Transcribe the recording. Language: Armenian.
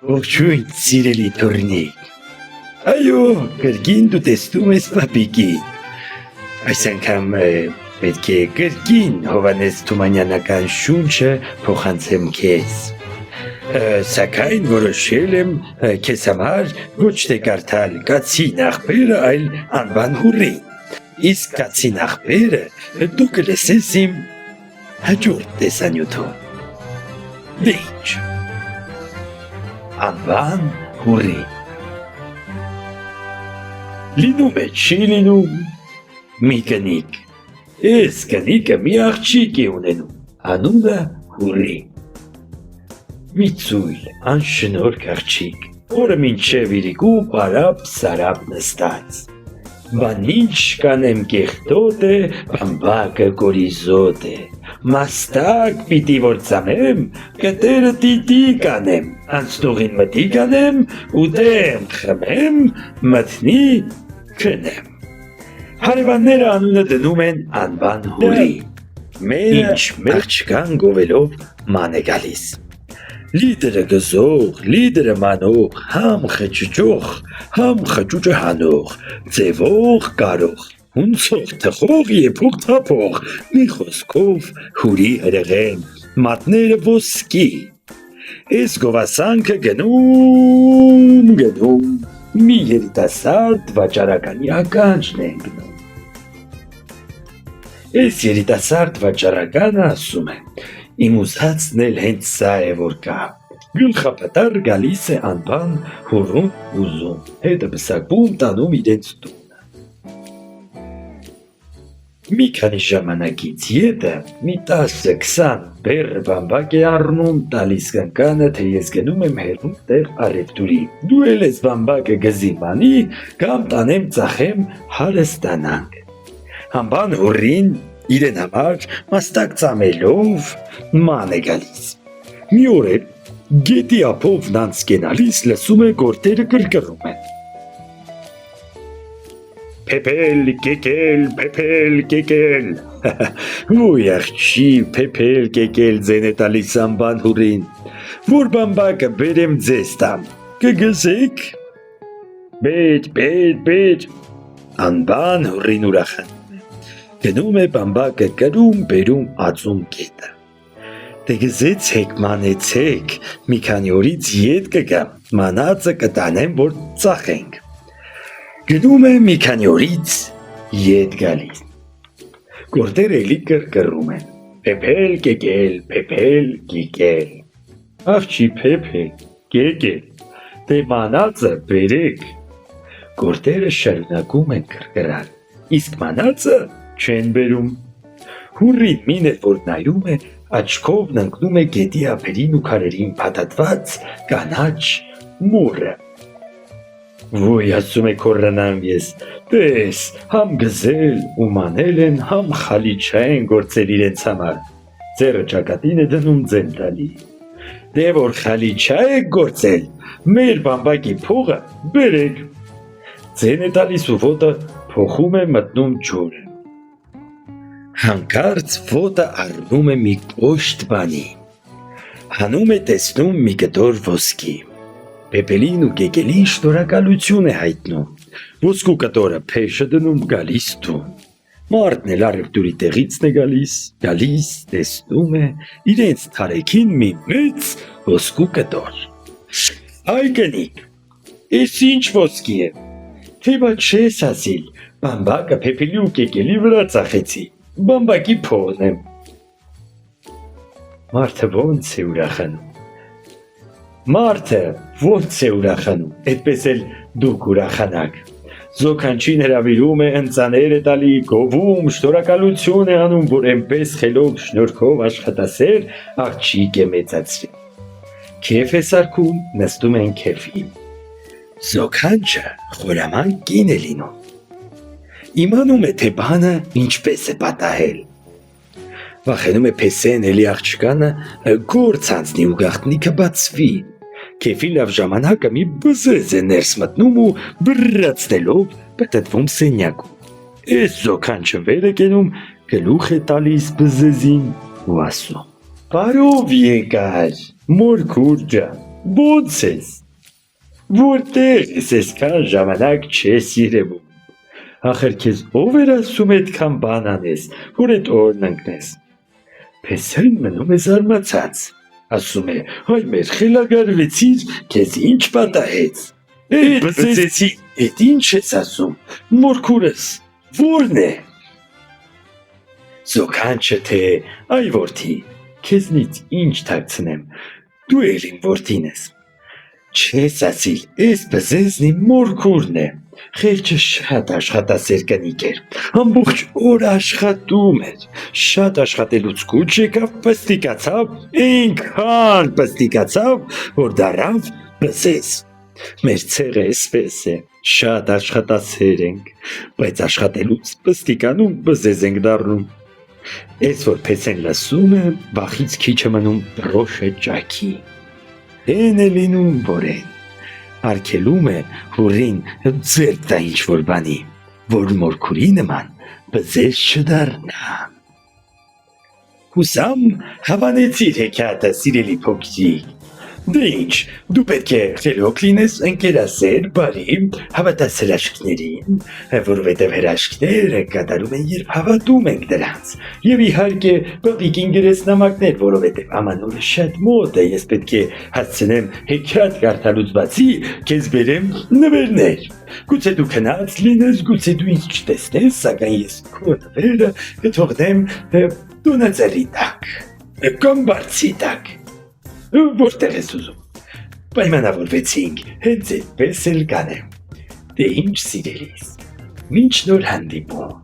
Ողջույն, սիրելի թորնիկ։ Այո, կրկին դու տեսնում ես պապիկին։ Այս անգամ պետք է կրկին Հովհաննես Թումանյանական շունչը փոխանցեմ քեզ։ Սակայն որոշել եմ քեզ համար ոչ թե կարդալ կացի աղբերը, այլ անվան հուրին։ Իսկ կացի աղբերը դու կլսես իմ հաջորդ տեսանյութում։ Դե ինչ։ Անվան հուրի։ Լինում է, չի լինում, մի կնիկ։ Այս կնիկը մի աղջիկ է ունենում, անունը հուրի։ Մի ծույլ, անշնորհք աղջիկ, որը մինչև իրիկու պարապ-սարապ նստած։ Բան ինչ կանեմ կեղտոտ է, բամբակը կորիզոտ է, մաստակ պիտի որ ծամեմ, կտերը տիտի կանեմ, անցնողին մտի կանեմ, ուտեմ խմեմ, մտնի քնեմ։ Հարևանները անունը դնում են անվան հուրի, մերը աղջկան գովելով ման է գալիս։ Լիդրը գզող, լիդրը մանող, համ խճճող, համ խճուճը հանող, ձևող կարող, հունցող թխող եփող թափող, մի խոսքով հուրի հրեղեն, մատները ոսկի։ Այս գովասանքը գնում, մի երիտասարդ վաճառականի ականջն է ընկնում։ Այս երիտասարդ վաճառականը ասում է. Իմ ուզածն էլ հենց սա է որ կա։ Գլխապատառ գալիս է անվան հուրուն ուզում, հետը պսակում տանում իրենց տունը։ Մի քանի ժամանակից ետը մի 10-20 բեռ բամբակ է առնում, տալիս կանկանը, թե ես գնում եմ հեռու տեղ առևտուրի։ Դու էլ ես բամբակը գզի մանի, կամ տանեմ ծախեմ հարստանանք։ Անվան հուրին իրեն համար մաստակ ծամելով ման է գալիս։ Մի օր էլ գետի ափով նանց կենալիս լսում է գործերը կրկռում են։ Փեփել, կեկել, ոյ աղջի, փեփել, կեկել ձեն է տալիս անվան հուրին, որ բամբակը բերեմ ձեզ տամ, կգզեք։ Բեր, անվան հուրին ուրախանում է, գնում է բամբակը կրում, բերում ածում գետը։ Դե գզեցեք, մանեցեք, մի քանի օրից ետ կգամ, մանածը կտանեմ, որ ծախենք։ Գնում է մի քանի օրից ետ գալիս։ Գործերը էլի կրկռում են, փեփել, կեկել։ Աղջի փեփել, կեկել, դե մանածը բերեք։ Գործերը շարունակում են կրկռալ, իսկ մանածը չեն բերում։ Հուրի մին է, որ նայում է, աչքովն ընկնում է գետի ափերին ու քարերին փաթաթված կանաչ մուրը։ Ոյ, ասում է քոռանամ ես, տես, համ գզել ու մանել են, համ խալիչա են գործել իրենց համար։ Ձեռը ճակատին է դնում ձեն տալի։ Դե որ խալիչա է գործել, մեր բամբակի փողը բերեք։ Ձեն է տալիս ու ոտը փոխում է մտնում ջուրը։ Հանկարծ ոտը առնում է մի կոշտ բանի, հանում է տեսնում մի կտոր ոսկի, փեփելին ու կեկելին շնորհակալություն է հայտնում, ոսկու կտորը փեշը դնում գալիս տուն, մարդն էլ առևտուրի տեղիցն է գալիս, տեսնում է իրենց թարեքին մի մեծ ոսկու կտոր։ Այ կնիկ, ես ինչ ոսկի է, թե բա չես ասիլ, բամբակը փեփելի ու կեկելի վրա ծախեցի, բամբակի փողն եմ։ Մարդը ոնց է ուրախանում, այդպես էլ դուք ուրախանաք։ Զոքանչին հրավիրում է, ընծաներ է տալի, գովում, շնորհակալություն է անում, որ այնպես խելոք շնորհքով աշխատասեր աղջիկ է մեծացրել։ Քեֆ է սարքում, նստում են քեֆին։ Զոքանչը խորաման կին է լինում։ Իմանում է, թե բանը ինչպես է պատահել։ Վախենում է փեսեն էլի աղջկանը գործ անցնի ու գաղտնիքը բացվի։ Քեֆի լավ ժամանակը մի բզեզ է ներս մտնում ու բռացնելով պտտվում սենյակում։ Այս զոքանչը վեր է կենում, գլուխ է տալիս բզեզին ու ասում. Բարով եկար, մոր քուր ջան, Ո՞նց ես։ Որտե՞ղ ես այսքան ժամանակ չես երևում։ Ախր քեզ ով էր ասում այդքան բան անես, որ այդ օրն ընկնես։ Փեսեն մնում է զարմացած։ Ասում է, հայ մեր խելագարվեցիր, քեզ ինչ պատահեց։ Էդ բզեցի, էդ ինչ ես ասում, մորքուրս, որն է։ Զոքանչը թե, այ որդի, քեզնից ինչ թաքցնեմ, դու էլ իմ որդին ես։ Չես ասիլ, այս բզեզնի մորքուրն է, խելչը շատ աշխատասեր կնիկ էր, ամբողջ օր աշխատում էր, շատ աշխատելուց կուչ եկավ, պստիկացավ, այնքան պստիկացավ, որ դառավ բզեզ։ Մեր ցեղը էսպես է, շատ աշխատասեր ենք, բայց աշխատելուց պստիկանում բզեզ ենք դառնում։ Այս որ Փեսեն լսում է, վախից քիչ է մնում բրոշը ճաքի։ Էն է լինում, որ են, արգելում է հորին ձեռք տա ինչ-որ բանի, որ մորքուրի նման բզեզ չդառնա։ Հուսամ հավանեցիր հեքիաթը, սիրելի փոքրիկ։ Դե ինչ, դու պետք է խելոք լինես, ընկերասեր, բարի, հավատաս հրաշքներին, որովհետև հրաշքները կատարում են, երբ հավատում ենք դրանց։ Եվ իհարկե բղիկ ինգերեսնամակներ, որովհետև ամանորը շատ մոտ է, ես պետք է հասցնեմ հեքիաթ կարդալուց բացի, քեզ բերեմ նվերներ։ Գուցե դու քնած լինես, գուցե դու ինձ չտեսնես, սակայն ես քո նվերը կթողնեմ տունածառի տակ, կամ բարձի տակ։ Որտեղ ես ուզում։ Պայմանավորվեցինք, հենց այդպես էլ կանեմ։ Դե ինչ սիրելիս, մինչ նոր հանդիպում։